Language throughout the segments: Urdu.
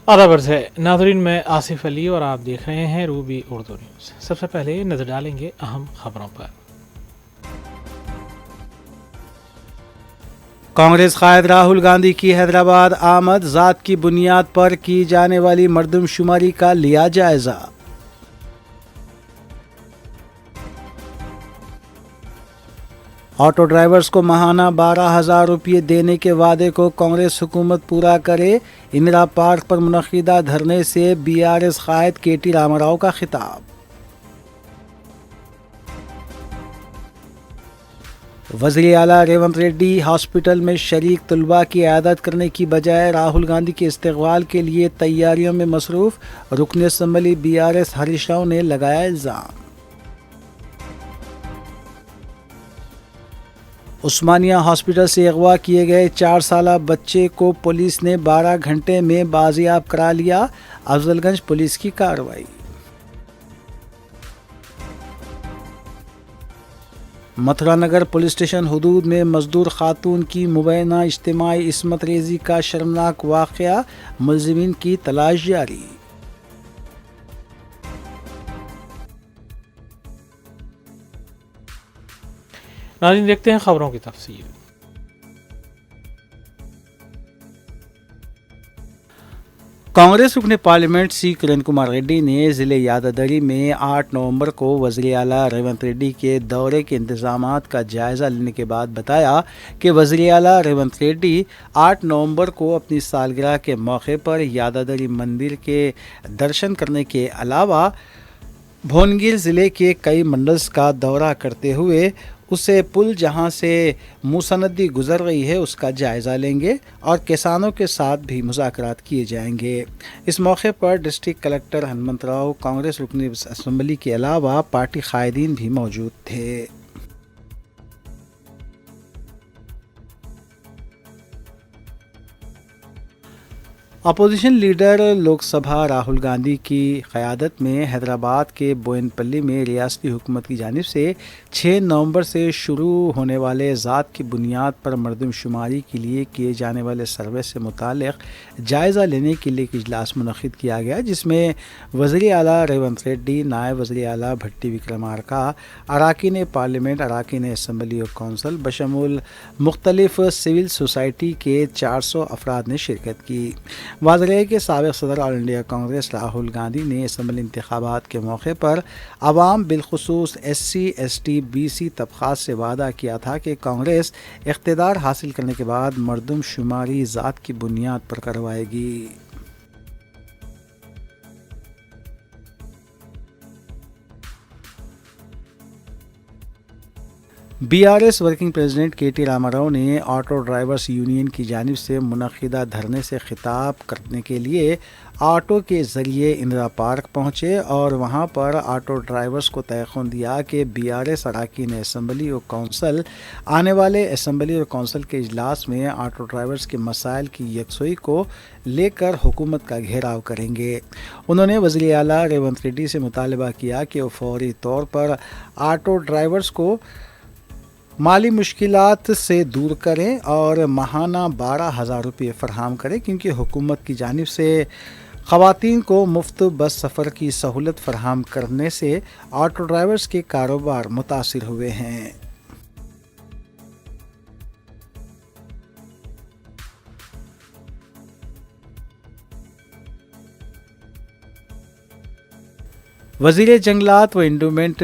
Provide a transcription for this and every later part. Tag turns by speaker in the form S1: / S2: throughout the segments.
S1: آداب عرض ہے ناظرین، میں آصف علی اور آپ دیکھ رہے ہیں روبی اردو نیوز۔ سب سے پہلے نظر ڈالیں گے اہم خبروں پر۔
S2: کانگریس قائد راہل گاندھی کی حیدرآباد آمد، ذات کی بنیاد پر کی جانے والی مردم شماری کا لیا جائزہ۔ آٹو ڈرائیورز کو ماہانہ 12,000 روپے دینے کے وعدے کو کانگریس حکومت پورا کرے، اندرا پارک پر منعقدہ دھرنے سے BRS قائد KT راما راؤ کا خطاب۔ وزیر اعلیٰ ریونت ریڈی ہاسپٹل میں شریک طلباء کی عیادت کرنے کی بجائے راہل گاندھی کے استقبال کے لیے تیاریوں میں مصروف، رکن اسمبلی BRS ہریش راؤ نے لگایا الزام۔ عثمانیہ ہاسپٹل سے اغوا کیے گئے 4 سالہ بچے کو پولیس نے 12 گھنٹے میں بازیاب کرا لیا، افضل گنج پولیس کی کارروائی۔ متھرا نگر پولیس اسٹیشن حدود میں مزدور خاتون کی مبینہ اجتماعی عصمت ریزی کا شرمناک واقعہ، ملزمین کی تلاش جاری۔
S1: ناظرین، دیکھتے ہیں خبروں کی تفصیل۔
S2: کانگریس رکن پارلیمنٹ C کرن کمار ریڈی نے ضلع یادادری میں 8 نومبر کو وزیر اعلیٰ ریونت ریڈی کے دورے کے انتظامات کا جائزہ لینے کے بعد بتایا کہ وزیر اعلیٰ ریونت ریڈی 8 نومبر کو اپنی سالگرہ کے موقع پر یادادری مندر کے درشن کرنے کے علاوہ بھونگیر ضلع کے کئی منڈلز کا دورہ کرتے ہوئے اسے پل جہاں سے موسی ندی گزر رہی ہے اس کا جائزہ لیں گے اور کسانوں کے ساتھ بھی مذاکرات کیے جائیں گے۔ اس موقع پر ڈسٹرکٹ کلکٹر ہنمنت راؤ، کانگریس رکن اسمبلی کے علاوہ پارٹی قائدین بھی موجود تھے۔ اپوزیشن لیڈر لوک سبھا راہل گاندھی کی قیادت میں حیدرآباد کے بوئن پلی میں ریاستی حکومت کی جانب سے 6 نومبر سے شروع ہونے والے ذات کی بنیاد پر مردم شماری کے لیے کیے جانے والے سروے سے متعلق جائزہ لینے کے لیے ایک اجلاس منعقد کیا گیا، جس میں وزیر اعلیٰ ریونت ریڈی، نائب وزیر اعلیٰ بھٹی وکرمارکا، اراکین پارلیمنٹ، اراکین اسمبلی اور کونسل بشمول مختلف سول سوسائٹی کے 400 افراد نے شرکت کی۔ واضح ہے کہ سابق صدر آل انڈیا کانگریس راہل گاندھی نے اسمبلی انتخابات کے موقع پر عوام بالخصوص SC ST BC طبقات سے وعدہ کیا تھا کہ کانگریس اقتدار حاصل کرنے کے بعد مردم شماری ذات کی بنیاد پر کروائے گی۔ BRS working president KT Rama Rao نے آٹو ڈرائیورز یونین کی جانب سے منعقدہ دھرنے سے خطاب کرنے کے لیے آٹو کے ذریعے اندرا پارک پہنچے اور وہاں پر آٹو ڈرائیورز کو تیقن دیا کہ BRS اراکین اسمبلی اور کونسل آنے والے اسمبلی اور کونسل کے اجلاس میں آٹو ڈرائیورز کے مسائل کی یکسوئی کو لے کر حکومت کا گھیراؤ کریں گے۔ انہوں نے وزیر اعلیٰ ریونت ریڈی سے مطالبہ کیا کہ وہ فوری طور پر آٹو ڈرائیورز کو مالی مشکلات سے دور کریں اور ماہانہ 12,000 روپے فراہم کریں، کیونکہ حکومت کی جانب سے خواتین کو مفت بس سفر کی سہولت فراہم کرنے سے آٹو ڈرائیورز کے کاروبار متاثر ہوئے ہیں۔ وزیر جنگلات و انڈومنٹ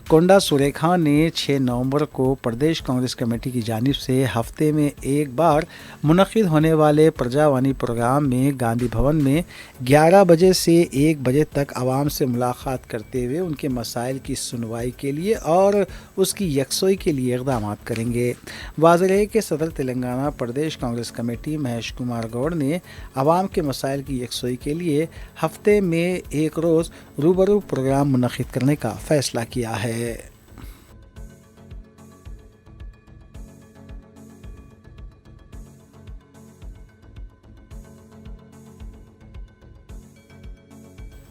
S2: کونڈا سوریکھا نے 6 نومبر کو پردیش کانگریس کمیٹی کی جانب سے ہفتے میں ایک بار منعقد ہونے والے پرجاوانی پروگرام میں گاندھی بھون میں 11 بجے سے 1 بجے تک عوام سے ملاقات کرتے ہوئے ان کے مسائل کی سنوائی کے لیے اور اس کی یکسوئی کے لیے اقدامات کریں گے۔ واضح ہے کہ صدر تلنگانہ پردیش کانگریس کمیٹی مہیش کمار گوڑ نے عوام کے مسائل کی یکسوئی کے لیے ہفتے میں ایک روز روبرو پروگرام منعقد کرنے کا فیصلہ کیا ہے۔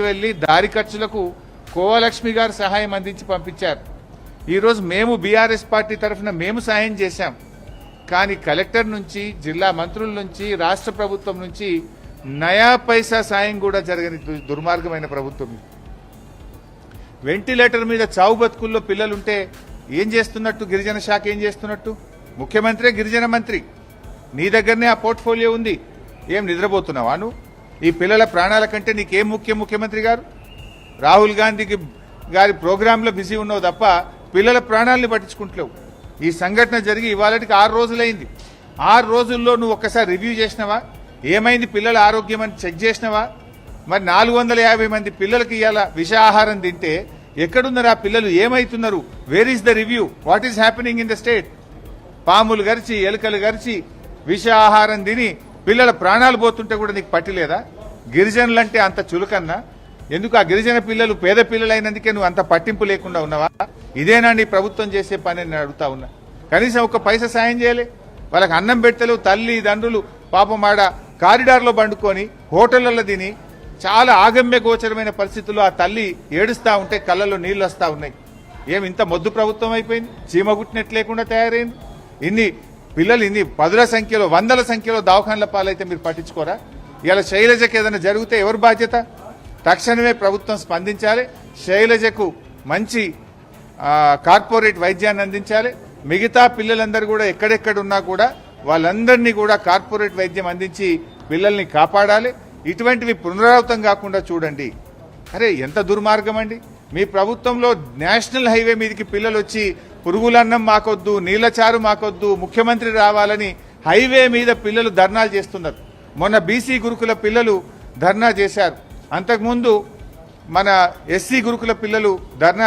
S3: వెళ్ళి దారి ఖర్చులకు కోవలక్ష్మి గారు సహాయం అందించి పంపించారు. ఈరోజు మేము బీఆర్ఎస్ పార్టీ తరఫున మేము సాయం చేశాం. కానీ కలెక్టర్ నుంచి, జిల్లా మంత్రుల నుంచి, రాష్ట్ర ప్రభుత్వం నుంచి నయా పైసా సాయం కూడా జరగని దుర్మార్గమైన ప్రభుత్వం. వెంటిలేటర్ మీద చావు బతుకుల్లో పిల్లలుంటే ఏం చేస్తున్నట్టు? గిరిజన శాఖ ఏం చేస్తున్నట్టు? ముఖ్యమంత్రి గిరిజన మంత్రి, నీ దగ్గరనే ఆ పోర్ట్ఫోలియో ఉంది. ఏం నిద్రపోతున్నావా నువ్వు? ఈ పిల్లల ప్రాణాల కంటే నీకేం ముఖ్యం? ముఖ్యమంత్రి గారు రాహుల్ గాంధీకి గారి ప్రోగ్రాంలో బిజీ ఉన్నావు తప్ప పిల్లల ప్రాణాలని పట్టించుకుంటలేవు. ఈ సంఘటన జరిగి ఇవాళకి 6 రోజులైంది. 6 రోజుల్లో నువ్వు ఒక్కసారి రివ్యూ చేసినవా? ఏమైంది పిల్లల ఆరోగ్యం అని చెక్ చేసినవా? మరి 450 మంది పిల్లలకి ఇవాళ విష ఆహారం తింటే ఎక్కడున్నారు ఆ పిల్లలు? ఏమైతున్నారు? Where is the review? What is happening in the state? పాములు గరిచి, ఎలుకలు గరిచి, విష ఆహారం తిని పిల్లల ప్రాణాలు పోతుంటే కూడా నీకు పట్టిలేదా? గిరిజనులంటే అంత చులకన్నా? ఎందుకు ఆ గిరిజన పిల్లలు పేద పిల్లలైనందుకే నువ్వు అంత పట్టింపు లేకుండా ఉన్నావా? ఇదేనా నీ ప్రభుత్వం చేసే పని నేను అడుగుతా ఉన్నా. కనీసం ఒక్క పైసా సాయం చేయలే. వాళ్ళకి అన్నం పెట్టలేవు. తల్లి దండ్రులు పాపం ఆడ కారిడార్లో బండుకొని హోటళ్లలో తిని చాలా ఆగమ్య గోచరమైన పరిస్థితుల్లో ఆ తల్లి ఏడుస్తా ఉంటే కళ్ళలో నీళ్లు వస్తా ఉన్నాయి. ఏమి ఇంత మొద్దు ప్రభుత్వం అయిపోయింది? చీమగుట్టినట్టు లేకుండా తయారైంది. ఇన్ని పిల్లలు ఇన్ని పదుల సంఖ్యలో, వందల సంఖ్యలో దవాఖాన్ల పాలైతే మీరు పట్టించుకోరా? ఇలా శైలజకి ఏదైనా జరిగితే ఎవరు బాధ్యత? తక్షణమే ప్రభుత్వం స్పందించాలి. శైలజకు మంచి కార్పొరేట్ వైద్యాన్ని అందించాలి. మిగతా పిల్లలందరూ కూడా ఎక్కడెక్కడున్నా కూడా వాళ్ళందరినీ కూడా కార్పొరేట్ వైద్యం అందించి పిల్లల్ని కాపాడాలి. ఇటువంటివి పునరావృతం కాకుండా చూడండి. అరే ఎంత దుర్మార్గం అండి! మీ ప్రభుత్వంలో నేషనల్ హైవే మీదకి పిల్లలు వచ్చి పురుగులన్నం మాకొద్దు, నీళ్లచారు మాకొద్దు, ముఖ్యమంత్రి రావాలని హైవే మీద పిల్లలు ధర్నాలు చేస్తున్నారు. మొన్న బీసీ గురుకుల పిల్లలు ధర్నా చేశారు. అంతకుముందు మన ఎస్సీ గురుకుల పిల్లలు ధర్నా.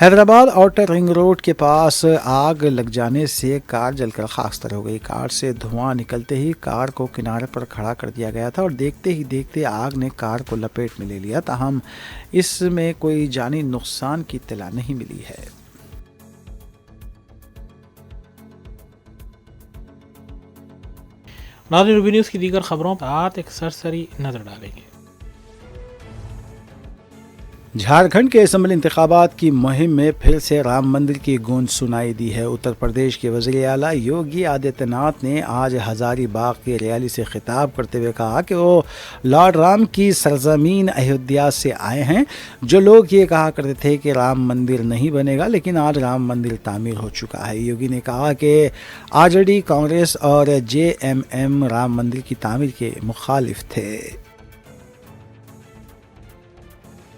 S2: حیدرآباد آؤٹر رنگ روڈ کے پاس آگ لگ جانے سے کار جل کر خاکستر ہو گئی۔ کار سے دھواں نکلتے ہی کار کو کنارے پر کھڑا کر دیا گیا تھا اور دیکھتے ہی دیکھتے آگ نے کار کو لپیٹ میں لے لیا، تاہم اس میں کوئی جانی نقصان کی اطلاع نہیں ملی ہے۔
S1: ناظرین، روبی نیوز کی دیگر خبروں پر آج ایک سرسری نظر ڈالیں گے۔
S2: جھارکھنڈ کے اسمبلی انتخابات کی مہم میں پھر سے رام مندر کی گونج سنائی دی ہے۔ اتر پردیش کے وزیر اعلیٰ یوگی آدتیہ ناتھ نے آج ہزاری باغ کی ریلی سے خطاب کرتے ہوئے کہا کہ وہ لارڈ رام کی سرزمین ایودھیا سے آئے ہیں۔ جو لوگ یہ کہا کرتے تھے کہ رام مندر نہیں بنے گا، لیکن آج رام مندر تعمیر ہو چکا ہے۔ یوگی نے کہا کہ آر جے ڈی، کانگریس اور جے ایم ایم رام مندر کی تعمیر کے مخالف تھے۔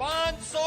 S4: 500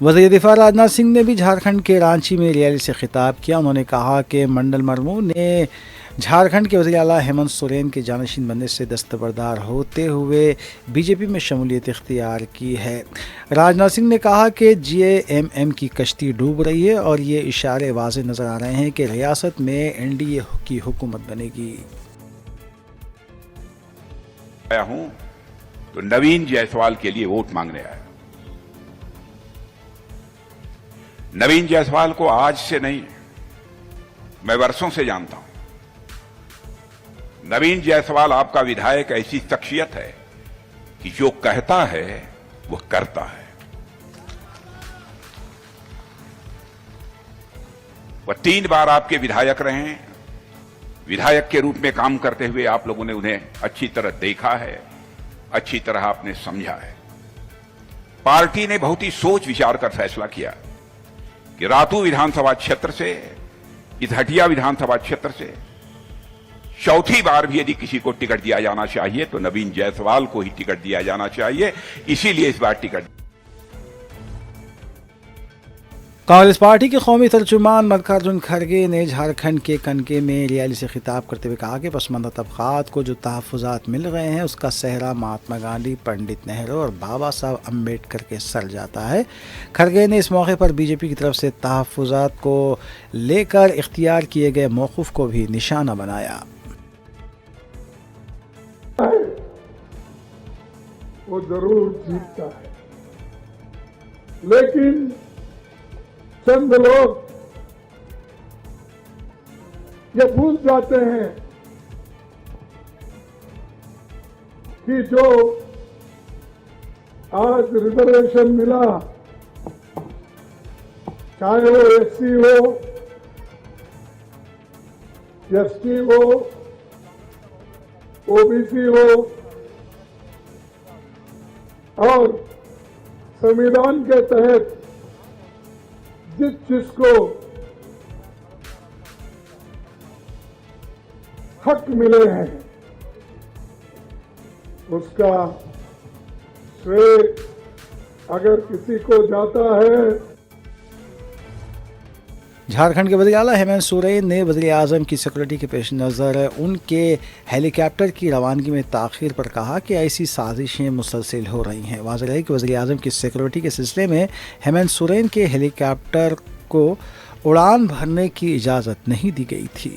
S2: وزیر دفاع راجناتھ سنگھ نے بھی جھارکھنڈ کے رانچی میں ریلی سے خطاب کیا۔ انہوں نے کہا کہ منڈل مرمو نے جھارکھنڈ کے وزیر اعلیٰ ہیمنت سورین کے جانشین بننے سے دستبردار ہوتے ہوئے بی جے پی میں شمولیت اختیار کی ہے۔ راجناتھ سنگھ نے کہا کہ جے ایم ایم کی کشتی ڈوب رہی ہے اور یہ اشارے واضح نظر آ رہے ہیں کہ ریاست میں این ڈی اے کی حکومت بنے گی۔
S5: آیا ہوں تو نوین جائسوال کے لیے ووٹ مانگنے آیا۔ نوین جائسوال کو آج سے نہیں، میں برسوں سے جانتا ہوں۔ نوین جائسوال آپ کا ودھایک ایسی شخصیت ہے کہ جو کہتا ہے وہ کرتا ہے۔ وہ 3 بار آپ کے ودھایک رہے ہیں۔ ودھایک کے روپ میں کام کرتے ہوئے آپ لوگوں نے انہیں اچھی طرح دیکھا ہے، اچھی طرح آپ نے سمجھا ہے۔ پارٹی نے بہت ہی سوچ وچار کر فیصلہ کیا کہ راتو ودھان سبھا چھیتر سے، اس ہٹیا ودھان سبھا چھیتر سے چوتھی بار بھی یدی کسی کو ٹکٹ دیا جانا چاہیے تو نوین جائسوال کو ہی ٹکٹ دیا جانا چاہیے، اسی لیے اس بار ٹکٹ۔
S2: کانگریس پارٹی کے قومی ترجمان ملکاراجن کھڑگے نے جھارکھنڈ کے کنکے میں ریلی سے خطاب کرتے ہوئے کہا کہ پسماندہ طبقات کو جو تحفظات مل رہے ہیں اس کا صحرا مہاتما گاندھی، پنڈت نہرو اور بابا صاحب امبیڈکر کے سر جاتا ہے۔ کھڑگے نے اس موقع پر بی جے پی کی طرف سے تحفظات کو لے کر اختیار کیے گئے موقف کو بھی نشانہ بنایا۔
S6: وہ ضرور جیتتا ہے، لیکن چند لوگ یہ بھول جاتے ہیں کہ جو آج ریزرویشن ملا، چاہے وہ ایس سی ہو، ایس ٹی ہو، او بی سی ہو، اور سنویدھان کے تحت جس چیز کو حق ملے ہیں اس کا شرے اگر کسی کو جاتا ہے۔
S2: جھارکھنڈ کے وزیر اعلیٰ ہیمنت سورین نے وزیر اعظم کی سیکورٹی کے پیش نظر ان کے ہیلی کاپٹر کی روانگی میں تاخیر پر کہا کہ ایسی سازشیں مسلسل ہو رہی ہیں۔ واضح رہے کہ وزیر اعظم کی سیکورٹی کے سلسلے میں ہیمنت سورین کے ہیلی کاپٹر کو اڑان بھرنے کی اجازت نہیں دی گئی تھی۔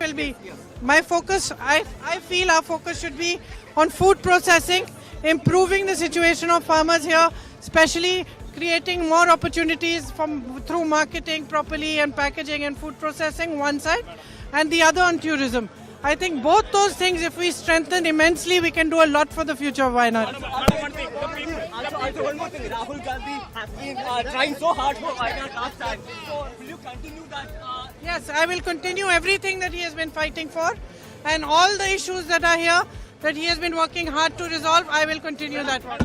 S7: Will be my focus. I feel our focus should be on food processing, improving the situation of farmers here, especially creating more opportunities through marketing properly and packaging and food processing one side, and the other on tourism. I think both those things, if we strengthen immensely, we can do a lot for the future of Wayanad.
S8: Also one more thing, Rahul Gandhi has been trying so hard for Wayanad last time. So will you continue that?
S7: Yes, I will continue everything that he has been fighting for, and all the issues that are here that he has been working hard to resolve, I will continue that one.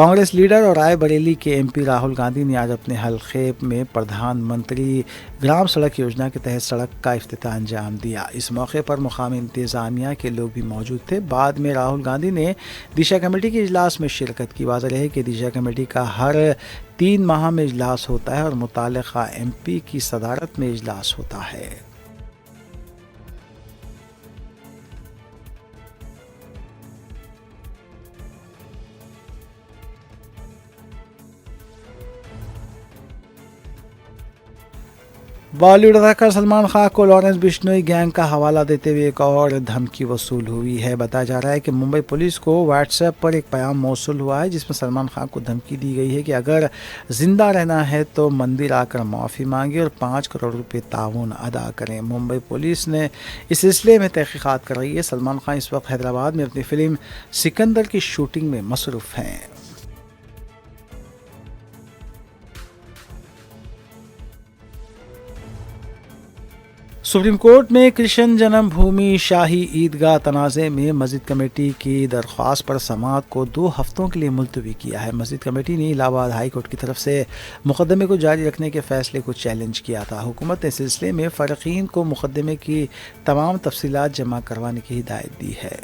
S2: Congress leader اور رائے بریلی کے ایم پی راہل گاندھی نے آج اپنے حلقے میں پردھان منتری گرام سڑک یوجنا کے تحت سڑک کا افتتاح انجام دیا۔ اس موقع پر مقامی انتظامیہ کے لوگ بھی موجود تھے۔ بعد میں راہل گاندھی نے دشا کمیٹی کے اجلاس میں شرکت کی۔ واضح رہے کہ دشا کمیٹی کا ہر 3 ماہ میں اجلاس ہوتا ہے اور متعلقہ ایم پی کی صدارت میں اجلاس ہوتا ہے۔ بالی ووڈ اداکار سلمان خان کو لارنس بشنوئی گینگ کا حوالہ دیتے ہوئے ایک اور دھمکی وصول ہوئی ہے۔ بتایا جا رہا ہے کہ ممبئی پولیس کو واٹس ایپ پر ایک پیغام موصول ہوا ہے جس میں سلمان خان کو دھمکی دی گئی ہے کہ اگر زندہ رہنا ہے تو مندر آ کر معافی مانگے اور 5 کروڑ روپے تعاون ادا کریں۔ ممبئی پولیس نے اس سلسلے میں تحقیقات کر رہی ہے۔ سلمان خان اس وقت حیدرآباد میں اپنی فلم سکندر کی شوٹنگ میں مصروف ہیں۔ سپریم کورٹ میں کرشن جنم بھومی شاہی عیدگاہ تنازع میں مسجد کمیٹی کی درخواست پر سماعت کو 2 ہفتوں کے لیے ملتوی کیا ہے۔ مسجد کمیٹی نے الہ آباد ہائی کورٹ کی طرف سے مقدمے کو جاری رکھنے کے فیصلے کو چیلنج کیا تھا۔ حکومت نے اس سلسلے میں فریقین کو مقدمے کی تمام تفصیلات جمع کروانے کی ہدایت دی ہے۔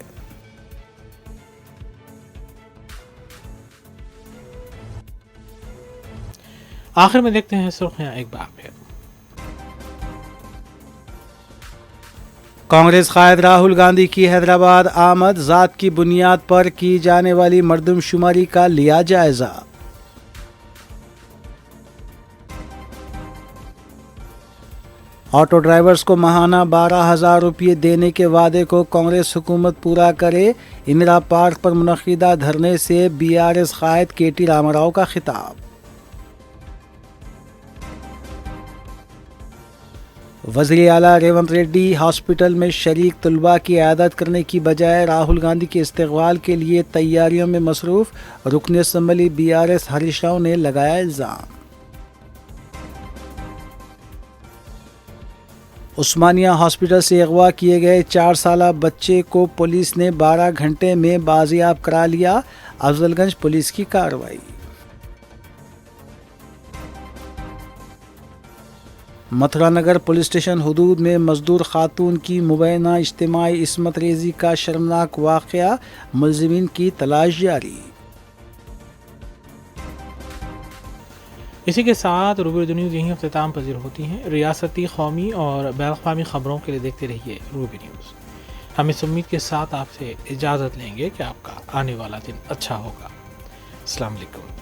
S1: آخر میں دیکھتے ہیں سرخیاں ایک بار پھر۔
S2: کانگریس قائد راہل گاندھی کی حیدرآباد آمد، ذات کی بنیاد پر کی جانے والی مردم شماری کا لیا جائزہ۔ آٹو ڈرائیورز کو ماہانہ 12,000 روپے دینے کے وعدے کو کانگریس حکومت پورا کرے، اندرا پارک پر منعقدہ دھرنے سے BRS قائد KT راما راؤ کا خطاب۔ وزیر اعلیٰ ریونت ریڈی ہاسپٹل میں شریک طلباء کی عیادت کرنے کی بجائے راہل گاندھی کے استقبال کے لیے تیاریوں میں مصروف، رکن اسمبلی BRS ہریش راؤ نے لگایا الزام۔ عثمانیہ ہاسپٹل سے اغوا کیے گئے 4 سالہ بچے کو پولیس نے 12 گھنٹے میں بازیاب کرا لیا، افضل گنج پولیس کی کارروائی۔ متھرا نگر پولیس اسٹیشن حدود میں مزدور خاتون کی مبینہ اجتماعی عصمت ریزی کا شرمناک واقعہ، ملزمین کی تلاش جاری۔
S1: اسی کے ساتھ روبی اردو نیوز یہیں اختتام پذیر ہوتی ہیں۔ ریاستی، قومی اور بین الاقوامی خبروں کے لیے دیکھتے رہیے روبی نیوز۔ ہم اس امید کے ساتھ آپ سے اجازت لیں گے کہ آپ کا آنے والا دن اچھا ہوگا۔ السلام علیکم۔